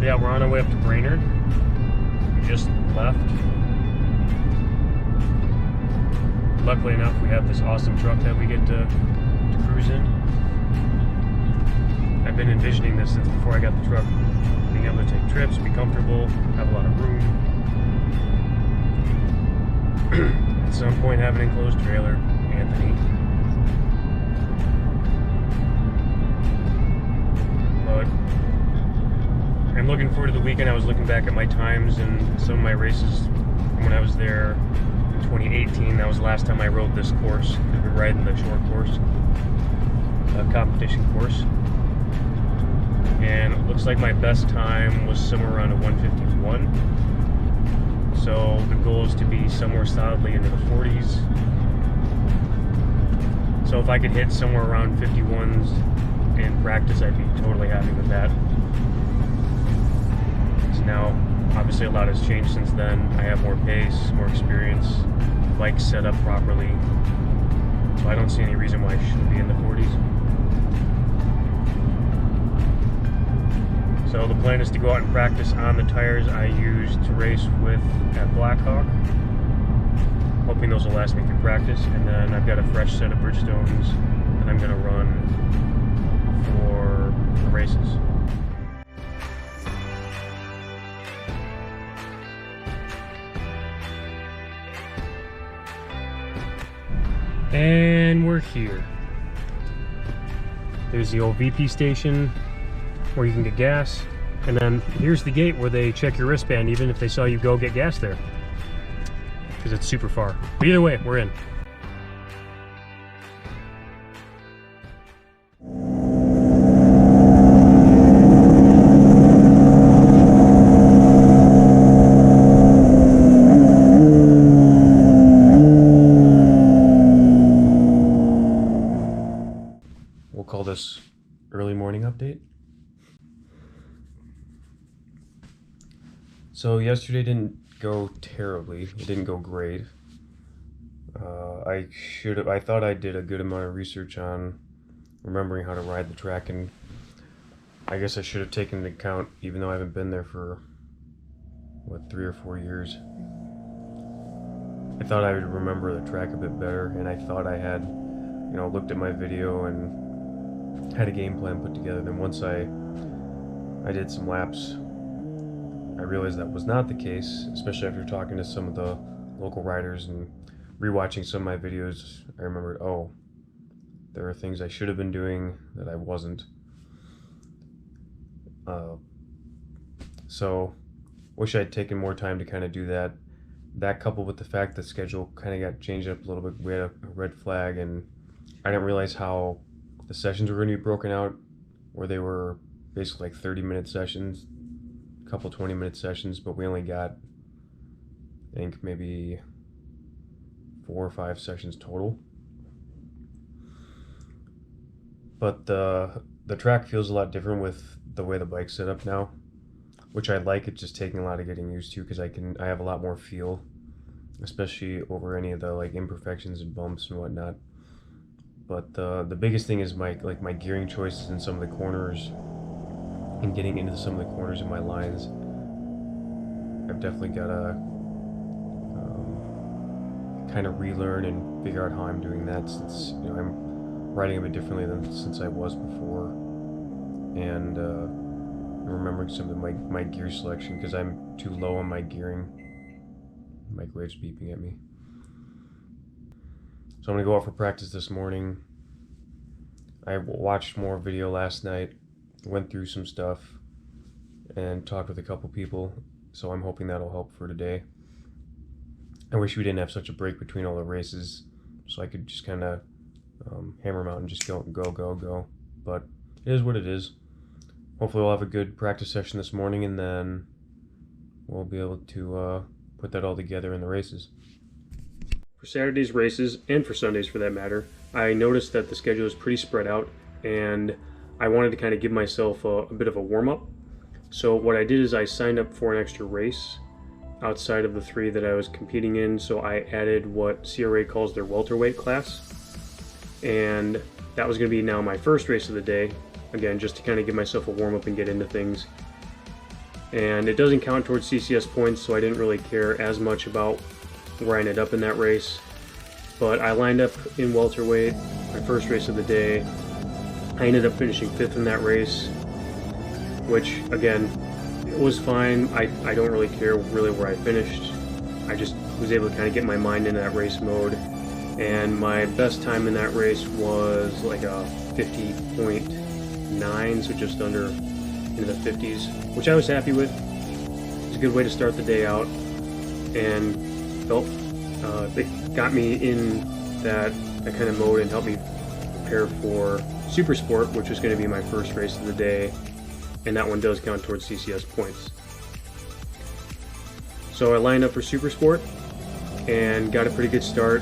Yeah, we're on our way up to Brainerd. We just left. Luckily enough, we have this awesome truck that we get to cruise in. I've been envisioning this since before I got the truck. Being able to take trips, be comfortable, have a lot of room. At some point, have an enclosed trailer, Anthony. But I'm looking forward to the weekend. I was looking back at my times and some of my races from when I was there in 2018. That was the last time I rode this course, because we're riding the short course, competition course. And it looks like my best time was somewhere around a 151. So the goal is to be somewhere solidly into the 40s. So if I could hit somewhere around 51s in practice, I'd be totally happy with that. So now, obviously a lot has changed since then. I have more pace, more experience, bike set up properly. So I don't see any reason why I shouldn't be in the 40s. So the plan is to go out and practice on the tires I used to race with at Blackhawk. Hoping those will last me through practice. And then I've got a fresh set of Bridgestones that I'm going to run for the races. And we're here. There's the old VP station where you can get gas, and then here's the gate where they check your wristband even if they saw you go get gas there, because it's super far. But either way, we're in. We'll call this early morning update. So yesterday didn't go terribly. It didn't go great. I thought I did a good amount of research on remembering how to ride the track, and I guess I should have taken into account, even though I haven't been there for, what, 3 or 4 years. I thought I would remember the track a bit better, and I thought I had, looked at my video and had a game plan put together. Then once I did some laps, I realized that was not the case, especially after talking to some of the local riders and rewatching some of my videos. I remembered, oh, there are things I should have been doing that I wasn't. So, wish I'd taken more time to kind of do that. That coupled with the fact the schedule kind of got changed up a little bit. We had a red flag, and I didn't realize how the sessions were going to be broken out, where they were basically like 30-minute sessions, a couple 20-minute sessions, but we only got, I think, maybe 4 or 5 sessions total. But the track feels a lot different with the way the bike's set up now, which I like. It's just taking a lot of getting used to, because I have a lot more feel, especially over any of the like imperfections and bumps and whatnot. But the biggest thing is my gearing choices in some of the corners, and getting into some of the corners in my lines. I've definitely got to kind of relearn and figure out how I'm doing that, since I'm riding a bit differently than since I was before, and remembering some of my gear selection, because I'm too low on my gearing. Microwave's beeping at me. So I'm gonna go out for practice this morning. I watched more video last night, went through some stuff, and talked with a couple people, so I'm hoping that'll help for today. I wish we didn't have such a break between all the races, so I could just kind of hammer them out and just go, but it is what it is. Hopefully we'll have a good practice session this morning, and then we'll be able to put that all together in the races. For Saturday's races, and for Sundays for that matter, I noticed that the schedule is pretty spread out, and I wanted to kind of give myself a bit of a warm-up. So what I did is I signed up for an extra race outside of the 3 that I was competing in, so I added what CRA calls their welterweight class, and that was going to be now my first race of the day, again just to kind of give myself a warm-up and get into things. and it doesn't count towards CCS points, so I didn't really care as much about where I ended up in that race. But I lined up in welterweight, my first race of the day. I ended up finishing 5th in that race, which again, it was fine. I don't really care really where I finished. I just was able to kind of get my mind into that race mode, and my best time in that race was like a 50.9, so just under into the 50s, which I was happy with. It was a good way to start the day out, and felt it got me in that kind of mode and helped me prepare for Super Sport, which was going to be my first race of the day, and that one does count towards CCS points. So I lined up for Super Sport and got a pretty good start,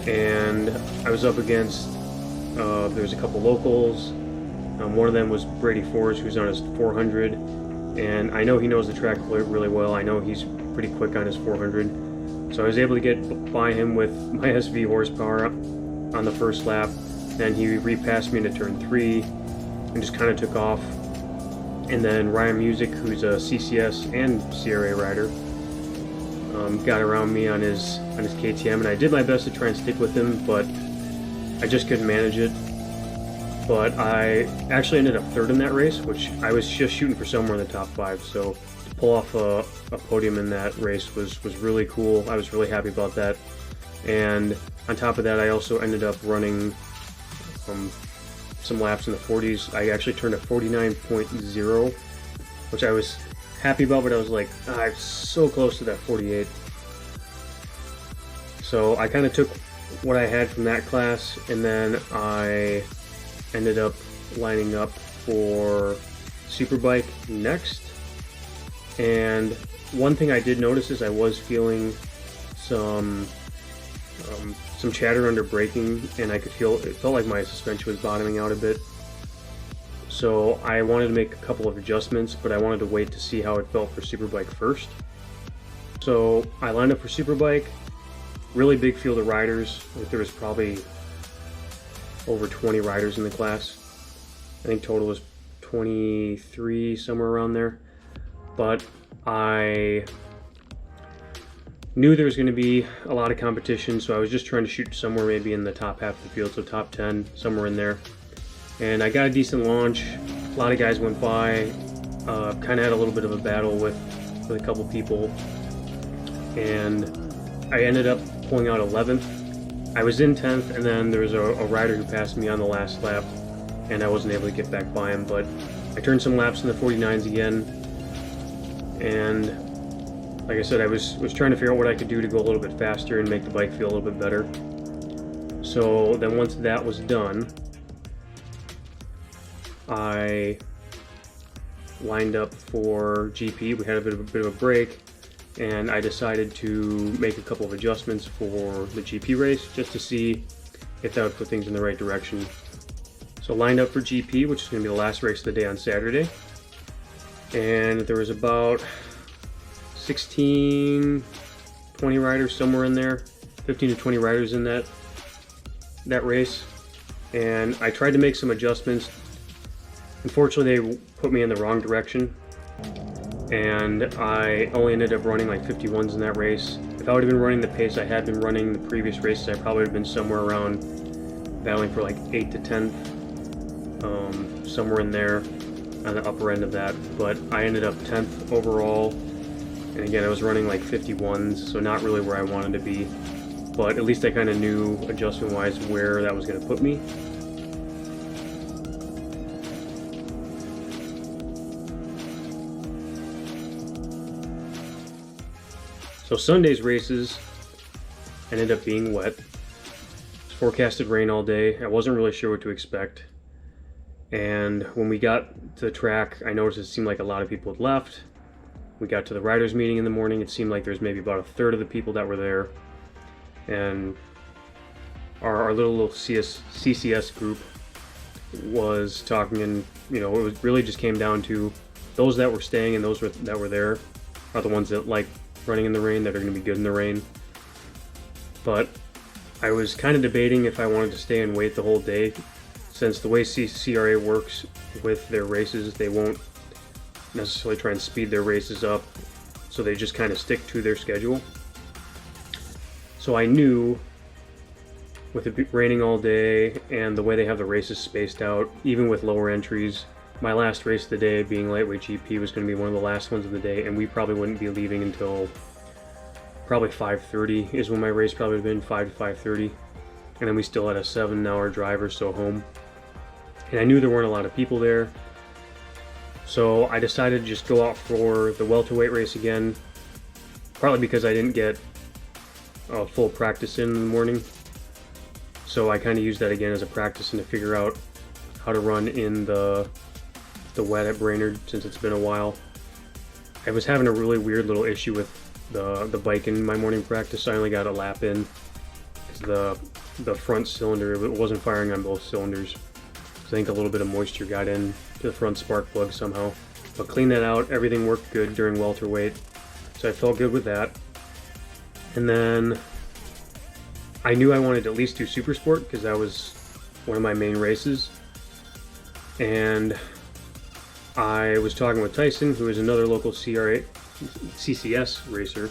and I was up against there was a couple locals. One of them was Brady Forrest, who's on his 400, and I know he knows the track really well. I know he's pretty quick on his 400, so I was able to get by him with my SV horsepower on the first lap. Then he repassed me into turn 3 and just kind of took off. And then Ryan Music, who's a CCS and CRA rider, got around me on his KTM, and I did my best to try and stick with him, but I just couldn't manage it. But I actually ended up 3rd in that race, which I was just shooting for somewhere in the top 5. So to pull off a podium in that race was really cool. I was really happy about that. And on top of that, I also ended up running some laps in the 40s. I actually turned a 49.0, which I was happy about, but I was like, I'm so close to that 48. So I kind of took what I had from that class, and then I ended up lining up for Superbike next. And one thing I did notice is I was feeling some chatter under braking, and I could feel, it felt like my suspension was bottoming out a bit. So I wanted to make a couple of adjustments, but I wanted to wait to see how it felt for Superbike first. So I lined up for Superbike. Really big field of riders. I think there was probably over 20 riders in the class. I think total was 23, somewhere around there. But I knew there was going to be a lot of competition, so I was just trying to shoot somewhere maybe in the top half of the field, so top 10, somewhere in there. And I got a decent launch. A lot of guys went by. Kind of had a little bit of a battle with a couple people, and I ended up pulling out 11th. I was in 10th, and then there was a rider who passed me on the last lap, and I wasn't able to get back by him, but I turned some laps in the 49s again, and like I said, I was trying to figure out what I could do to go a little bit faster and make the bike feel a little bit better. So then once that was done, I lined up for GP. We had a bit of a break, and I decided to make a couple of adjustments for the GP race just to see if that would put things in the right direction. So lined up for GP, which is going to be the last race of the day on Saturday, and there was about 16, 20 riders somewhere in there, 15 to 20 riders in that race, and I tried to make some adjustments. Unfortunately, they put me in the wrong direction, and I only ended up running like 51s in that race. If I would have been running the pace I had been running the previous races, I probably would have been somewhere around battling for like 8th to 10th, somewhere in there on the upper end of that. But I ended up 10th overall, and again, I was running like 51s, so not really where I wanted to be, but at least I kind of knew adjustment-wise where that was going to put me. So Sunday's races ended up being wet. It's forecasted rain all day. I wasn't really sure what to expect. And when we got to the track, I noticed it seemed like a lot of people had left. We got to the riders meeting in the morning. It seemed like there's maybe about a third of the people that were there. And our little CCS group was talking, and it really just came down to those that were staying and those that were there are the ones that like running in the rain, that are going to be good in the rain. But I was kind of debating if I wanted to stay and wait the whole day, since the way CRA works with their races, they won't necessarily try and speed their races up, so they just kind of stick to their schedule. So I knew, with it raining all day and the way they have the races spaced out, even with lower entries, my last race of the day, being lightweight GP, was going to be one of the last ones of the day, and we probably wouldn't be leaving until probably 5:30 is when my race probably would have been, 5 to 5:30, and then we still had a 7-hour drive or so home. And I knew there weren't a lot of people there, so I decided to just go out for the welterweight race again, partly because I didn't get a full practice in the morning. So I kind of used that again as a practice and to figure out how to run in the wet at Brainerd, since it's been a while. I was having a really weird little issue with the bike in my morning practice. I only got a lap in because the front cylinder, it wasn't firing on both cylinders. I think a little bit of moisture got in to the front spark plug somehow. But cleaned that out, everything worked good during welterweight, so I felt good with that. And then I knew I wanted to at least do Super Sport because that was one of my main races. And I was talking with Tyson, who is another local CCS racer,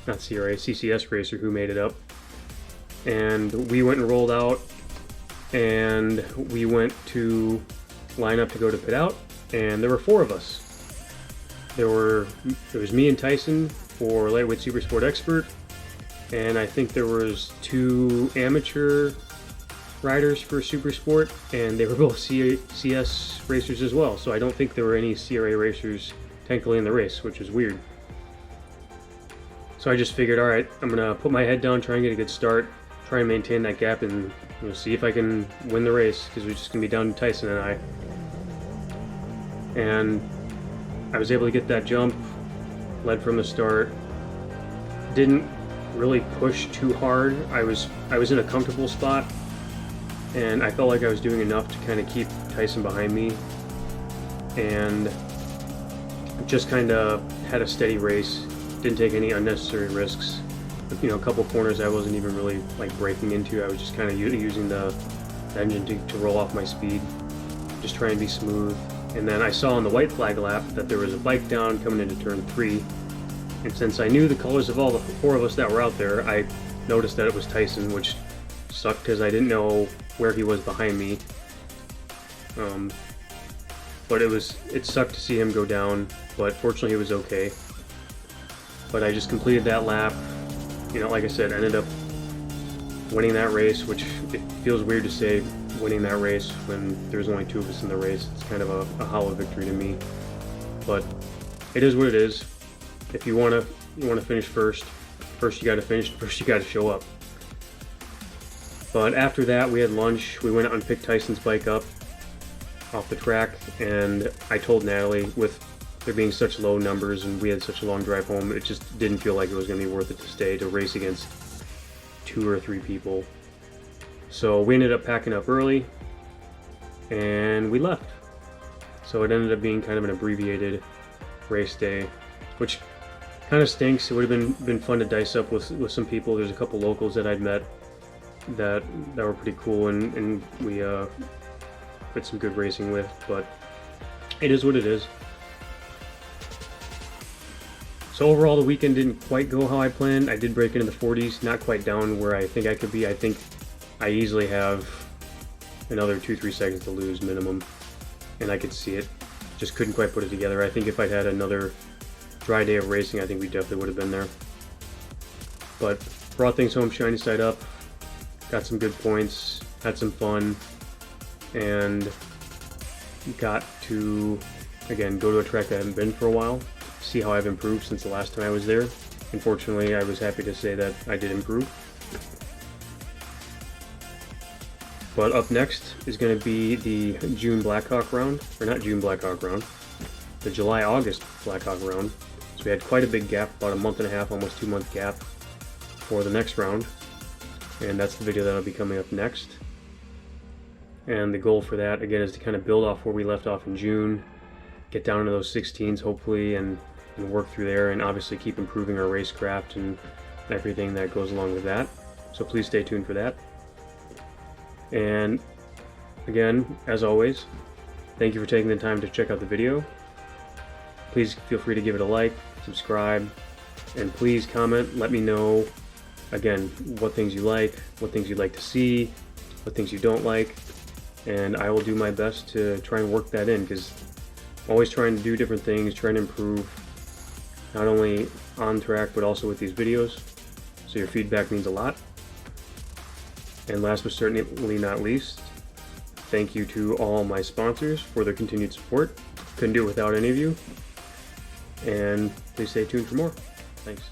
not CRA, CCS racer, who made it up. And we went and rolled out, and we went to line up to go to pit out, and there were 4 of us. There was me and Tyson for lightweight Super Sport expert, and I think there was 2 amateur riders for Super Sport, and they were both CS racers as well, so I don't think there were any CRA racers technically in the race, which is weird. So I just figured, alright, I'm gonna put my head down, try and get a good start, try and maintain that gap, and see if I can win the race, because we're just gonna be down to Tyson and I. And I was able to get that jump, led from the start, didn't really push too hard. I was in a comfortable spot, and I felt like I was doing enough to kind of keep Tyson behind me, and just kind of had a steady race. Didn't take any unnecessary risks. A couple corners I wasn't even really like braking into. I was just kind of using the engine to roll off my speed, just try and be smooth. And then I saw on the white flag lap that there was a bike down coming into turn 3, and since I knew the colors of all the 4 of us that were out there, I noticed that it was Tyson, which sucked because I didn't know where he was behind me. But it sucked to see him go down, but fortunately he was okay. But I just completed that lap. Like I said, ended up winning that race, which it feels weird to say winning that race when there's only 2 of us in the race. It's kind of a hollow victory to me, but it is what it is. If you want to finish first you got to finish, first you got to show up. But after that, we had lunch. We went out and picked Tyson's bike up off the track, and I told Natalie, with there being such low numbers and we had such a long drive home, it just didn't feel like it was going to be worth it to stay to race against 2 or 3 people. So we ended up packing up early, and we left. So it ended up being kind of an abbreviated race day, which kind of stinks. It would have been fun to dice up with some people. There's a couple locals that I'd met that were pretty cool, and we had some good racing with, but it is what it is. So overall, the weekend didn't quite go how I planned. I did break into the 40s, not quite down where I think I could be. I think I easily have another 2-3 seconds to lose minimum, and I could see it. Just couldn't quite put it together. I think if I'd had another dry day of racing, I think we definitely would have been there. But brought things home shiny side up, got some good points, had some fun, and got to, again, go to a track that I haven't been for a while, see how I've improved since the last time I was there. Unfortunately, I was happy to say that I did improve. But up next is going to be the June Blackhawk round, or not June Blackhawk round, the July-August Blackhawk round. So we had quite a big gap, about a month and a half, almost 2-month gap for the next round. And that's the video that'll be coming up next. And the goal for that, again, is to kind of build off where we left off in June, get down into those 16s hopefully, and work through there, and obviously keep improving our racecraft and everything that goes along with that. So please stay tuned for that. And again, as always, thank you for taking the time to check out the video. Please feel free to give it a like, subscribe, and please comment. Let me know, again, what things you like, what things you'd like to see, what things you don't like, and I will do my best to try and work that in, because I'm always trying to do different things, trying to improve, not only on track, but also with these videos. So your feedback means a lot. And last but certainly not least, thank you to all my sponsors for their continued support. Couldn't do it without any of you. And please stay tuned for more. Thanks.